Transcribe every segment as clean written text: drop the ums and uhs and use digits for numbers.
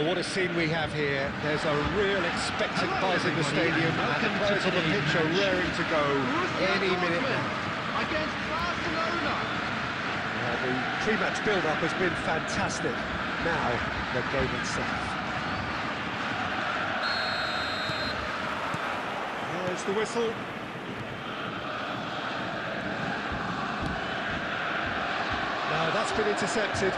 Well, what a scene we have here. There's a real expectant buzz in the stadium, and the players on the pitch are raring to go any minute now. Against Barcelona. The pre-match build-up has been fantastic. Now, the game itself. There's the whistle. Now, that's been intercepted.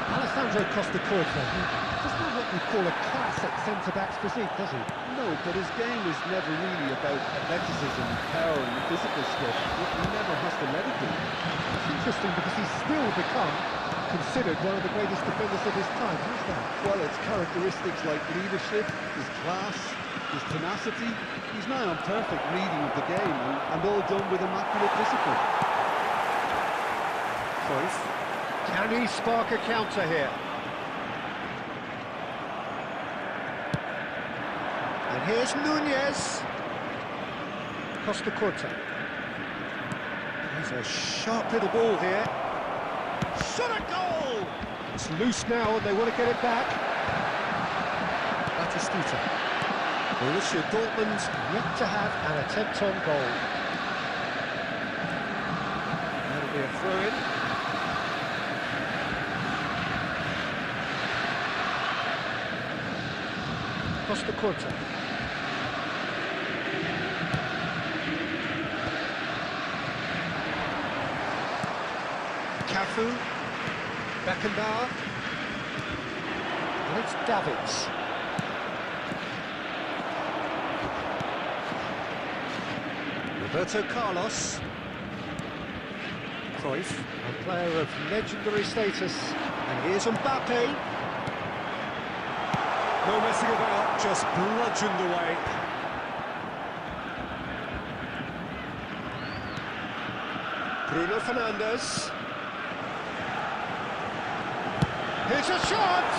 Alessandro Costa-Curta, he does not what we call a classic centre-back's physique, does he? No, but his game is never really about athleticism, power and physical stuff. He never has to let it be. It's interesting because he's still become considered one of the greatest defenders of his time. How's that? Well, it's characteristics like leadership, his class, his tenacity. He's now on perfect reading of the game and all done with immaculate discipline. Cruyff. Can he spark a counter here? And here's Nunez. Costa-Curta. He's a sharp little ball here. Shot a goal! It's loose now and they want to get it back. Batistuta. Borussia Dortmund yet to have an attempt on goal. That'll be a throw-in. Costa-Curta. Cafu. Beckenbauer. And it's Davids. Roberto Carlos. Cruyff, a player of legendary status. And here's Mbappe. No messing about, just bludgeoned away. Bruno Fernandes. Here's a shot!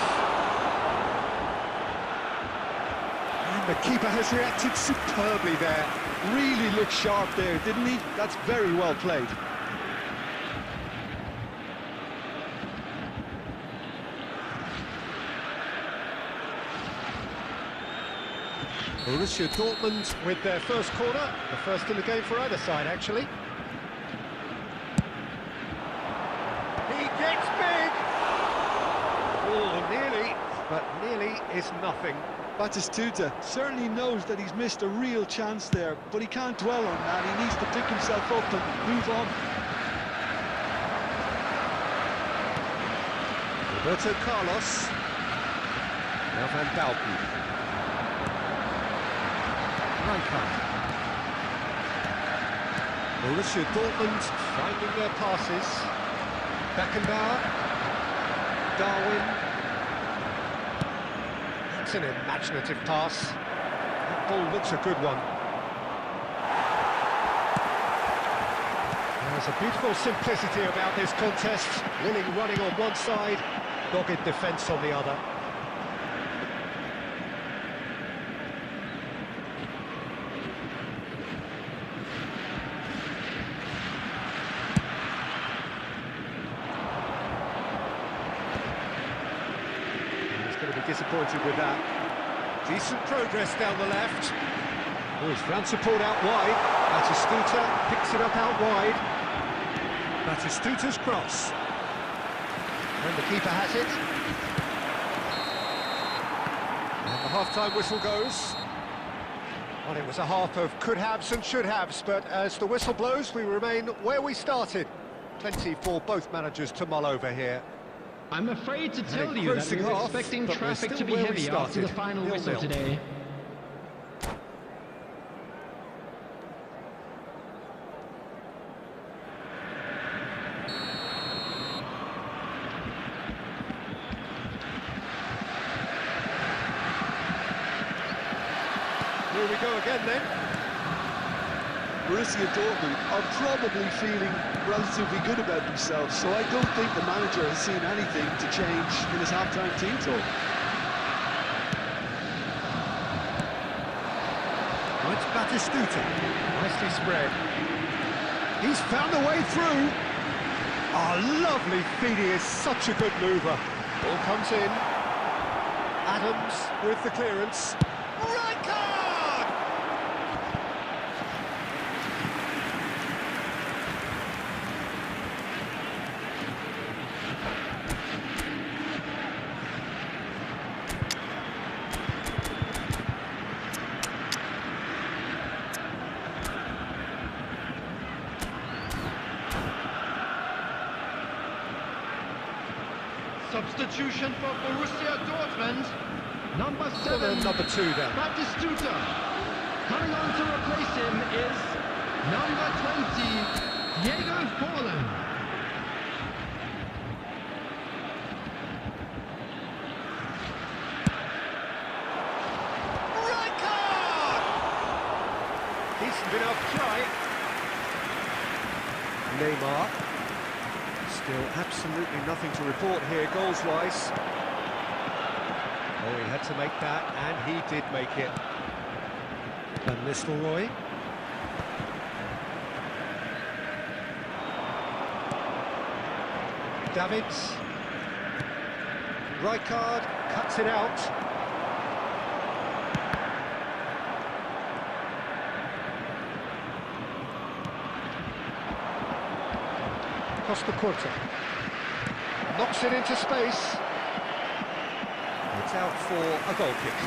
And the keeper has reacted superbly there. Really looked sharp there, didn't he? That's very well played. Borussia Dortmund with their first corner, the first in the game for either side, actually. He gets big! Oh, nearly, but nearly is nothing. Batistuta certainly knows that he's missed a real chance there, but he can't dwell on that. He needs to pick himself up and move on. Roberto Carlos. Now Van Dalpen. Borussia Dortmund finding their passes. Beckenbauer. Darwin. That's an imaginative pass. That ball looks a good one. There's a beautiful simplicity about this contest. Lilling running on one side, dogged defence on the other. Disappointed with that. Decent progress down the left. Oh, he's found support out wide. Batistuta picks it up out wide. Batistuta's cross. And the keeper has it. And the half-time whistle goes. Well, it was a half of could-haves and should-haves, but as the whistle blows, we remain where we started. Plenty for both managers to mull over here. I'm afraid to tell you that we were expecting traffic to be heavy after the final whistle today. Here we go again then. Borussia Dortmund are probably feeling relatively good about themselves, so I don't think the manager has seen anything to change in his half-time team talk. Oh, it's Batistuta, nicely spread. He's found a way through. Oh, lovely feed, he is such a good mover. Ball comes in. Adams with the clearance. Right card! Substitution for Borussia Dortmund. Number 7. Number 2 down. Batistuta. Coming on to replace him is number 20, Diego Forlan. Right card! Decent enough try. Neymar. Still absolutely nothing to report here, goals-wise. Oh, he had to make that, and he did make it. Van Nistelrooy. Davids. Rijkaard cuts it out. Costa Curta. Knocks it into space. It's out for a goal kick.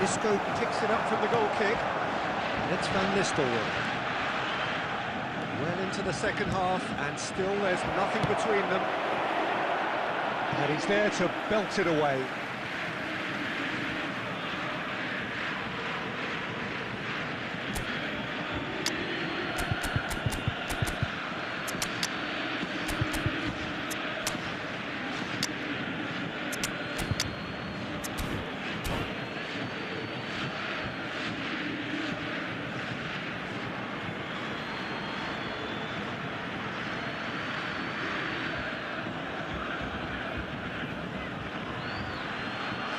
Isco picks it up from the goal kick. It's Van Nistelrooy. Well into the second half, and still there's nothing between them. And he's there to belt it away.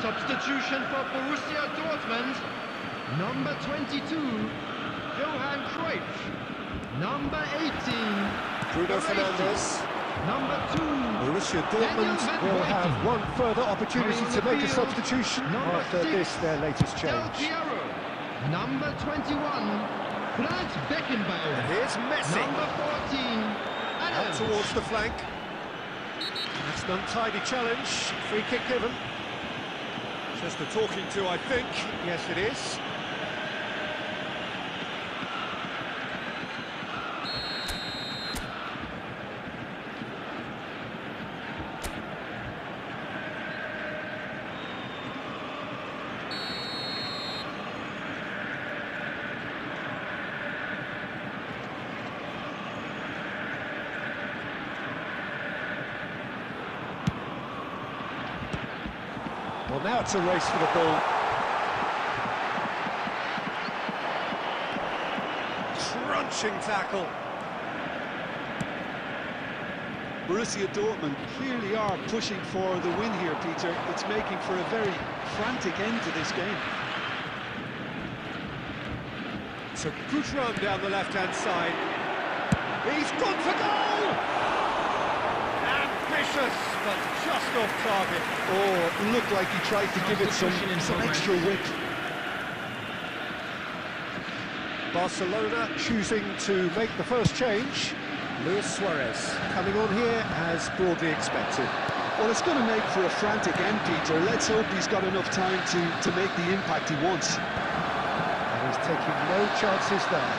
Substitution for Borussia Dortmund. Number 22, Johan Cruyff. Number 18, Bruno Fernandes. Number 2, Borussia Dortmund will have one further opportunity to make a substitution after this, their latest Del change. Piero. Number 21, Franz Beckenbauer. And here's Messi. Number 14, Out Adams. towards the flank. That's an untidy challenge. Free kick given. Just a talking to, I think. Yes, it is. Well, now it's a race for the ball. Crunching tackle. Borussia Dortmund clearly are pushing for the win here, Peter. It's making for a very frantic end to this game. It's a good run down the left-hand side. He's gone for goal! Ambitious, but just off target. Oh, it looked like he tried to give it some extra width. Barcelona choosing to make the first change. Luis Suarez coming on here as broadly expected. Well, it's going to make for a frantic end, Peter. Let's hope he's got enough time to make the impact he wants. And he's taking no chances there.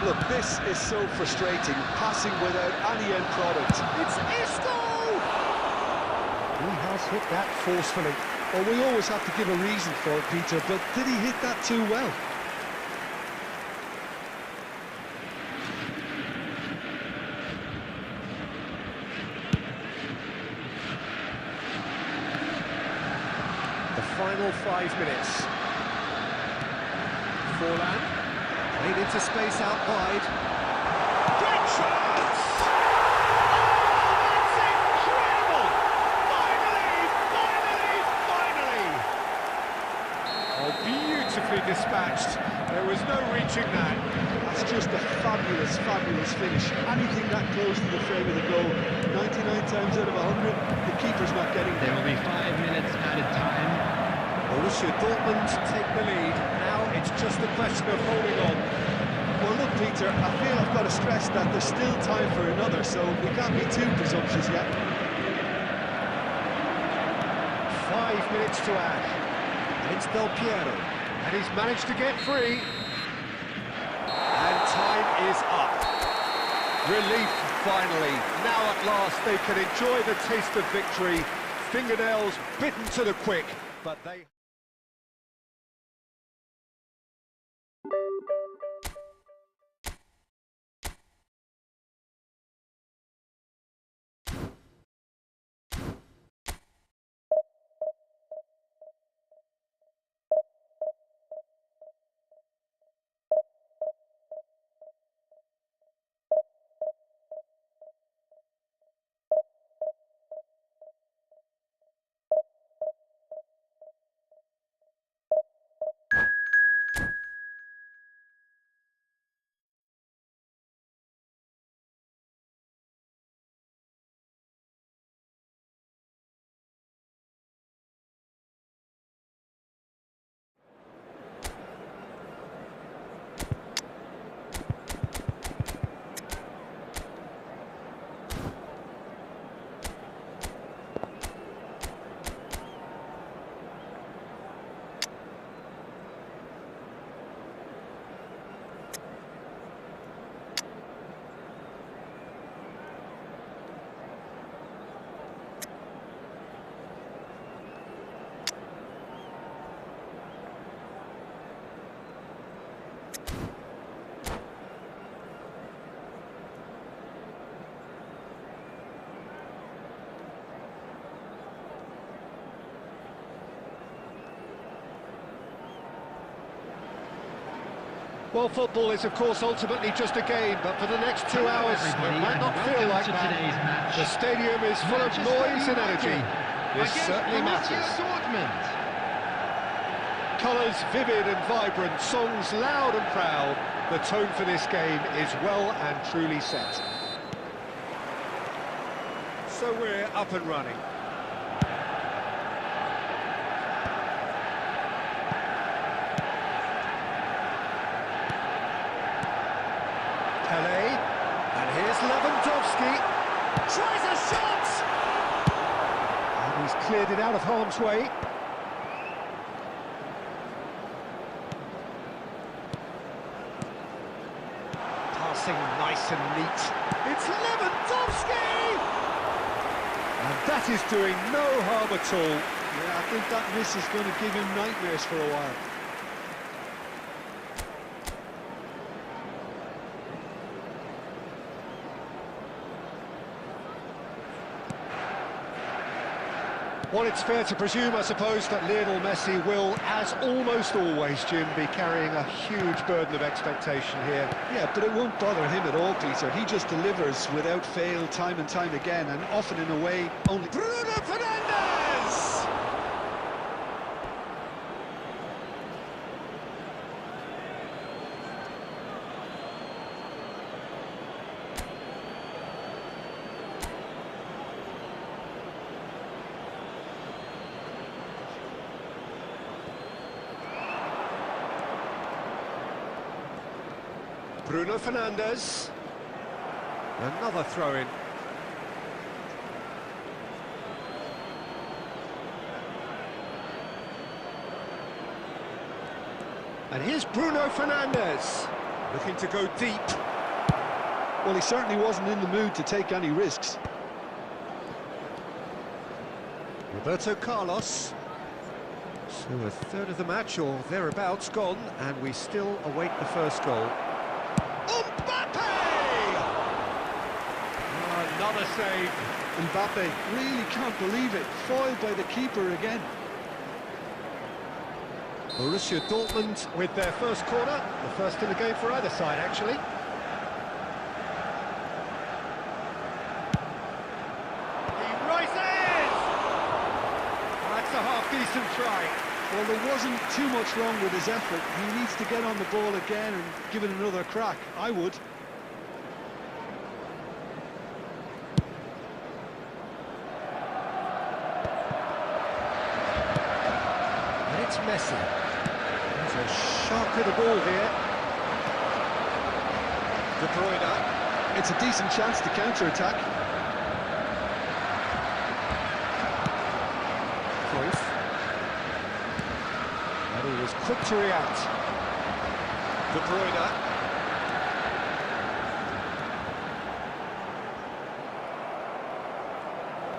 Look, this is so frustrating, passing without any end product. It's Isco! He has hit that forcefully. Well, we always have to give a reason for it, Peter, but did he hit that too well? The final 5 minutes. Forlan, played into space out wide. Great chance! Oh, that's incredible! Finally! Oh, beautifully dispatched. There was no reaching that. That's just a fabulous, fabulous finish. Anything that close to the frame of the goal, 99 times out of 100, the keeper's not getting There there. will be 5 minutes added time. Borussia Dortmund take the lead. Now it's just a question of holding on. Well, look, Peter, I feel I've got to stress that there's still time for another, so we can't be too presumptuous yet. 5 minutes to add. And it's Del Piero. And he's managed to get free. And time is up. Relief, finally. Now at last they can enjoy the taste of victory. Fingernails bitten to the quick, but they... Well, football is, of course, ultimately just a game, but for the next 2 hours, it might not feel like that. The stadium is full of noise and energy. This certainly matters. Colours vivid and vibrant, songs loud and proud. The tone for this game is well and truly set. So we're up and running. Pelé, and here's Lewandowski, tries a shot! And he's cleared it out of harm's way. Passing nice and neat. It's Lewandowski! And that is doing no harm at all. Yeah, I think that miss is going to give him nightmares for a while. Well, it's fair to presume, I suppose, that Lionel Messi will, as almost always, Jim, be carrying a huge burden of expectation here. Yeah, but it won't bother him at all, Peter. He just delivers without fail time and time again, and often in a way only... Bruno Fernandes! Bruno Fernandes. Another throw-in. And here's Bruno Fernandes, looking to go deep. Well, he certainly wasn't in the mood to take any risks. Roberto Carlos. So a third of the match, or thereabouts, gone, and we still await the first goal. Another save. Mbappe really can't believe it. Foiled by the keeper again. Borussia Dortmund with their first corner. The first in the game for either side, actually. He rises! That's a half-decent try. Well, there wasn't too much wrong with his effort. He needs to get on the ball again and give it another crack. I would. And it's Messi. There's a sharp hit of ball here. De Bruyne. It's a decent chance to counter-attack. Cruyff. And he was quick to react. De Bruyne.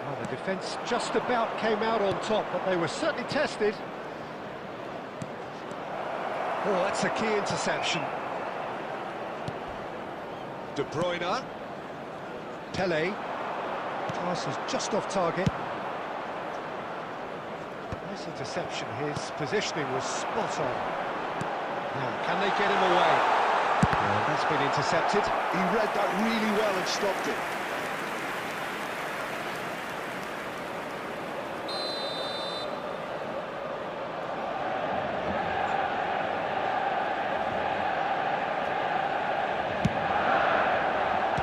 Well, the defence just about came out on top, but they were certainly tested. Oh, that's a key interception. De Bruyne. Pele. Pass was just off target. Nice interception. His positioning was spot on. Now, can they get him away? Well, that's been intercepted. He read that really well and stopped it.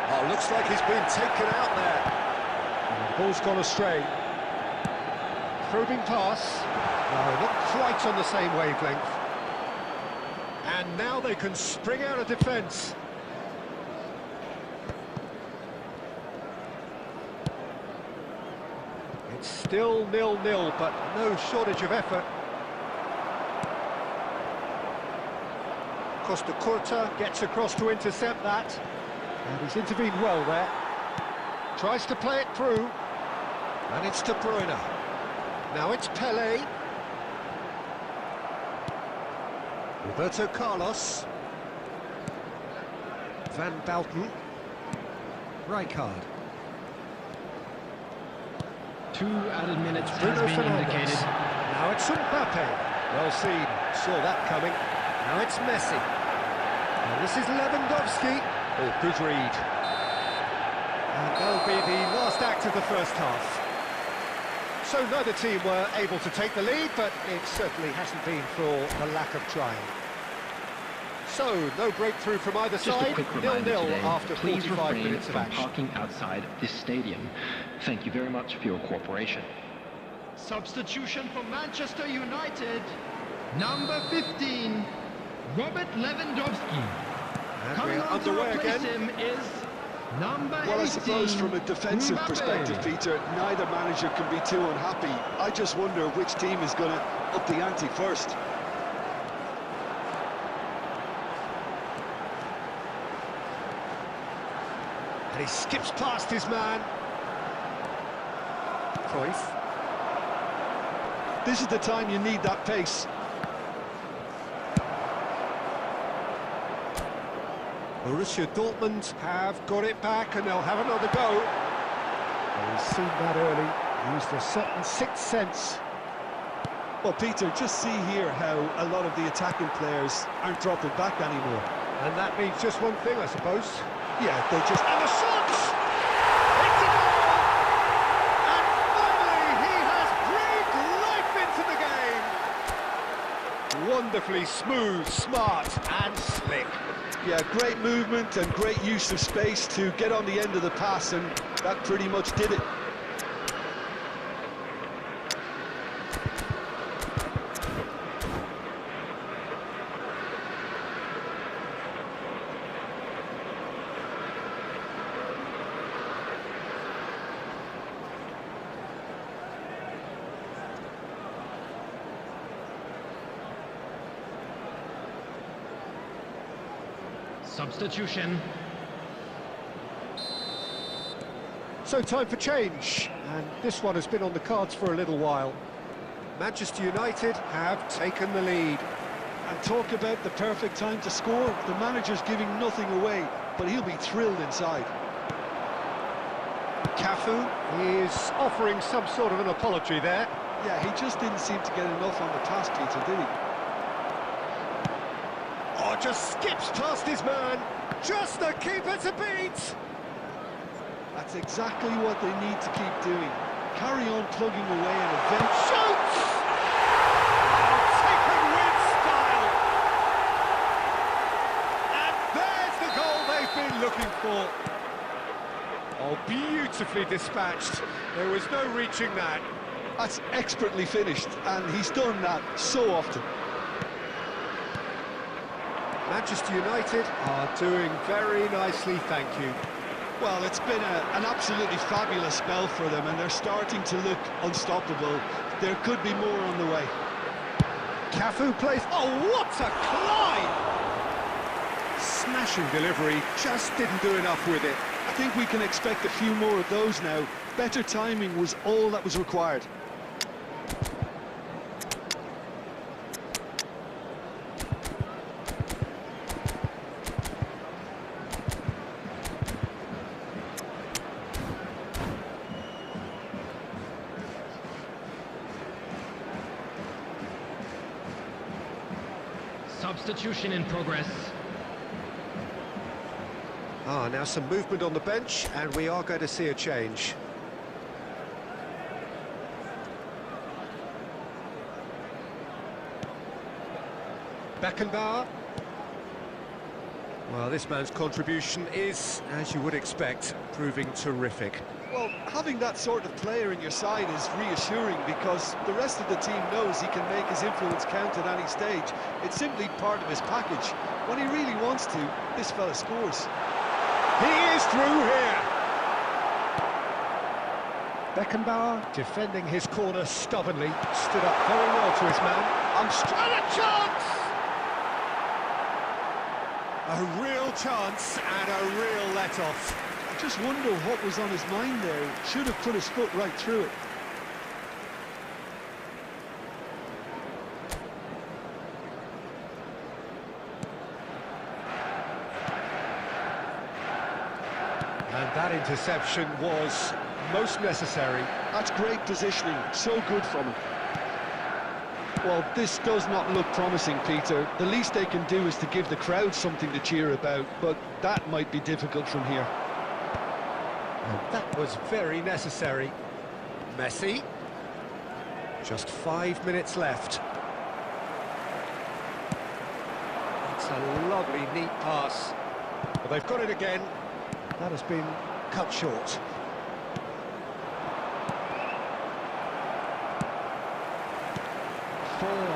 Oh, looks like he's been taken out there. And the ball's gone astray. Probing pass. No, not quite on the same wavelength. And now they can spring out of defence. It's still 0-0, but no shortage of effort. Costa Curta gets across to intercept that. And he's intervened well there. Tries to play it through. And it's De Bruyne. Now it's Pele. Roberto Carlos. Van Basten. Rijkaard. 2 added minutes has Bruno been Fernandes. indicated. Now it's Mbappe. Well seen. Saw that coming. Now it's Messi. And this is Lewandowski. Oh, good read. And that'll be the last act of the first half. So neither team were able to take the lead, but it certainly hasn't been for the lack of trying. So, no breakthrough from either Just a side, quick reminder 0-0 today, after please 45 refrain minutes of from action. parking outside this stadium. Thank you very much for your cooperation. Substitution for Manchester United, number 15, Robert Lewandowski. And Coming we're on to underway replace again. him is number 18, Well, I suppose from a defensive Mbappe. perspective, Peter, neither manager can be too unhappy. I just wonder which team is going to up the ante first. And he skips past his man. Cruyff. This is the time you need that pace. Borussia Dortmund have got it back and they'll have another go. He's seen that early, used a certain sixth sense. Well, Peter, just see here how a lot of the attacking players aren't dropping back anymore. And that means just one thing, I suppose. Yeah, they just... And the shot! It's a goal! And finally, he has breathed life into the game! Wonderfully smooth, smart and slick. Yeah, great movement and great use of space to get on the end of the pass, and that pretty much did it. Substitution. So time for change, and this one has been on the cards for a little while. Manchester United have taken the lead. And talk about the perfect time to score. The manager's giving nothing away, but he'll be thrilled inside. Cafu is offering some sort of an apology there. Yeah, he just didn't seem to get enough on the pass, Peter, did he? Oh, just skips past his man. Just the keeper to beat. That's exactly what they need to keep doing. Carry on plugging away and eventually... Shoots! Oh, ball. Oh, beautifully dispatched. There was no reaching that. That's expertly finished, and he's done that so often. Manchester United are doing very nicely, thank you. Well, it's been an absolutely fabulous spell for them, and they're starting to look unstoppable. There could be more on the way. Cafu plays... Oh, what a climb! Smashing delivery, just didn't do enough with it. I think we can expect a few more of those now. Better timing was all that was required. Substitution in progress. Now some movement on the bench, and we are going to see a change. Beckenbauer. Well, this man's contribution is, as you would expect, proving terrific. Well, having that sort of player in your side is reassuring because the rest of the team knows he can make his influence count at any stage. It's simply part of his package. When he really wants to, this fella scores. He is through here! Beckenbauer defending his corner stubbornly, stood up very well to his man. And a chance! A real chance and a real let-off. I just wonder what was on his mind there. Should have put his foot right through it. And that interception was most necessary. That's great positioning, so good from him. Well, this does not look promising, Peter. The least they can do is to give the crowd something to cheer about, but that might be difficult from here. And that was very necessary. Messi. Just 5 minutes left. It's a lovely, neat pass. But they've got it again. That has been cut short.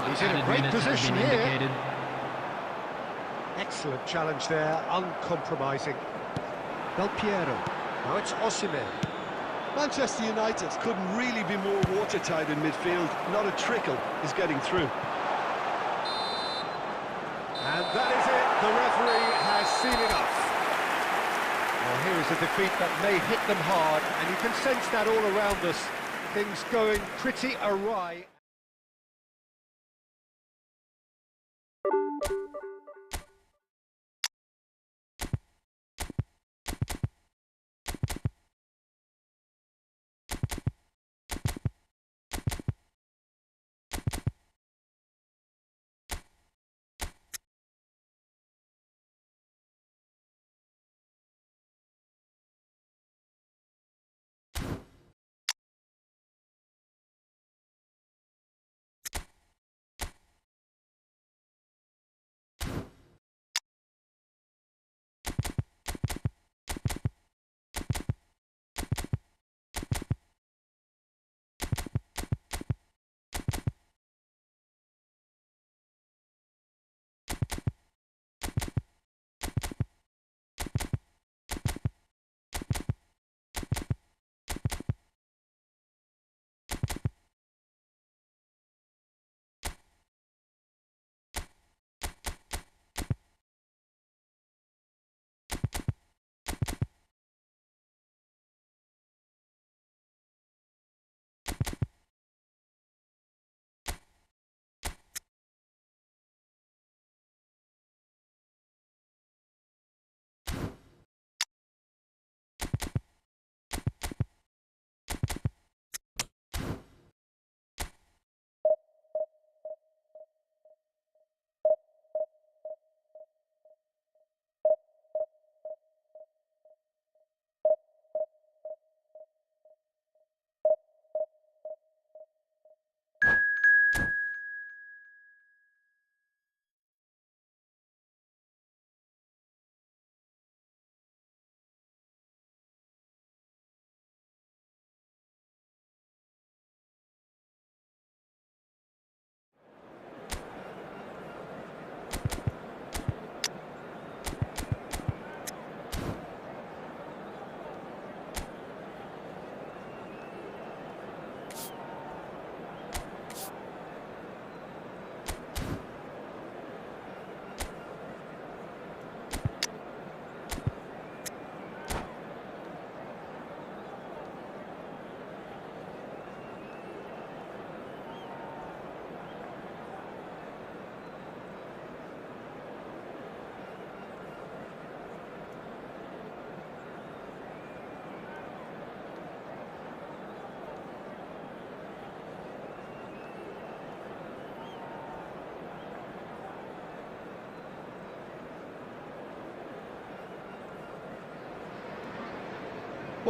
He's in a great position here. Excellent challenge there, uncompromising. Del Piero. Now it's Osimhen. Manchester United couldn't really be more watertight in midfield. Not a trickle is getting through. And that is it. The referee has seen enough. Well, here is a defeat that may hit them hard, and you can sense that all around us. Things going pretty awry.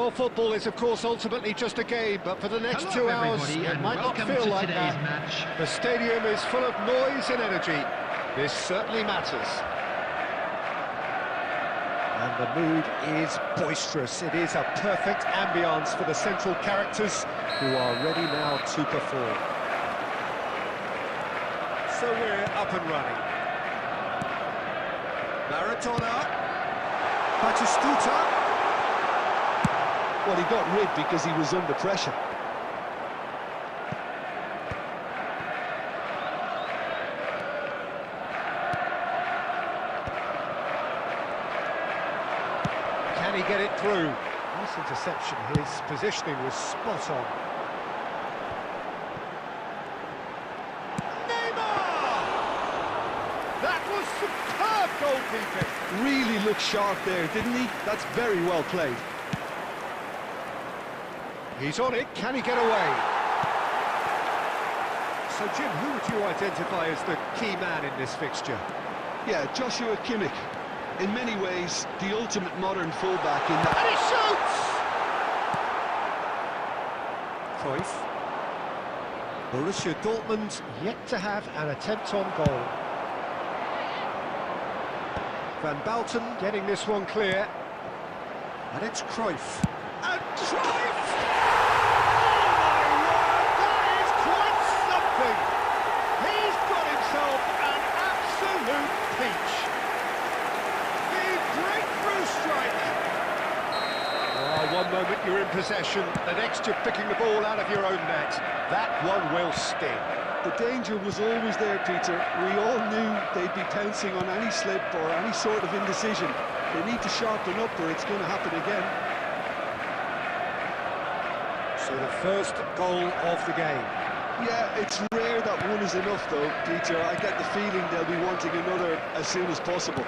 Well, football is, of course, ultimately just a game, but for the next Hello, 2 hours, everybody, it and might not welcome feel to like today's that. match. The stadium is full of noise and energy. This certainly matters. And the mood is boisterous. It is a perfect ambience for the central characters who are ready now to perform. So we're up and running. Maradona. Batistuta. Well, he got rid because he was under pressure. Can he get it through? Nice interception. His positioning was spot on. Neymar! That was superb goalkeeping. Really looked sharp there, didn't he? That's very well played. He's on it. Can he get away? So, Jim, who would you identify as the key man in this fixture? Yeah, Joshua Kimmich. In many ways, the ultimate modern fullback in that... And he shoots! Cruyff. Borussia Dortmund yet to have an attempt on goal. Van Balten getting this one clear. And it's Cruyff. And Cruyff! He's got himself an absolute peach. The breakthrough strike. Oh, one moment you're in possession, the next you're picking the ball out of your own net. That one will sting. The danger was always there, Peter. We all knew they'd be pouncing on any slip or any sort of indecision. They need to sharpen up or it's going to happen again. So the first goal of the game. Yeah, it's rare that one is enough, though, Peter. I get the feeling they'll be wanting another as soon as possible.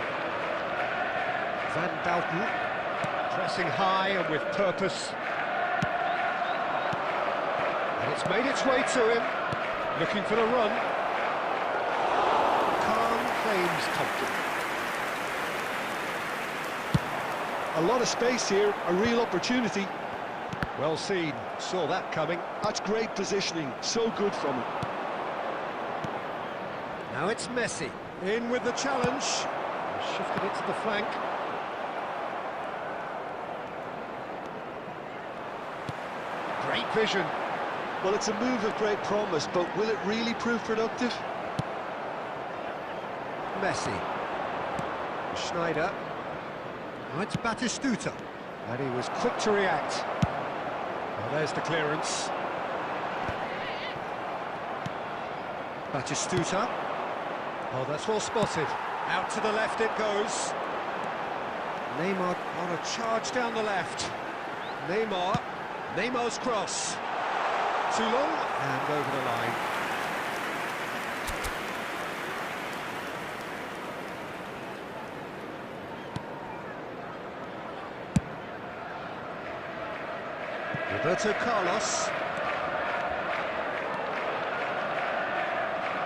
Van Balten pressing high and with purpose. And it's made its way to him, looking for the run. Calm claims comfort. A lot of space here, a real opportunity. Well seen, saw that coming. That's great positioning, so good from him. Now it's Messi, in with the challenge. Shifted it to the flank. Great vision. Well, it's a move of great promise, but will it really prove productive? Messi. Schneider. Now it's Batistuta. And he was quick to react. Well, there's the clearance. Batistuta. Oh, that's well spotted. Out to the left it goes. Neymar on a charge down the left. Neymar's cross. Too long and over the line. Roberto Carlos.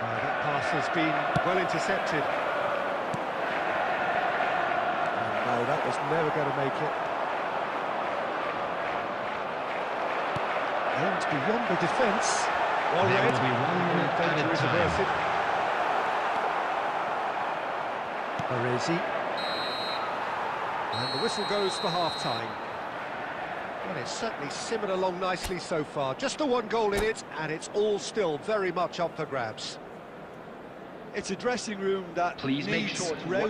That pass has been well intercepted. And no, that was never going to make it. And beyond the defence. Well There read. will be 1 minute added Danger is time. averted. Baresi. And the whistle goes for half-time. Well, it's certainly simmered along nicely so far. Just the one goal in it, and it's all still very much up for grabs. It's a dressing room that Please make needs sure to rousing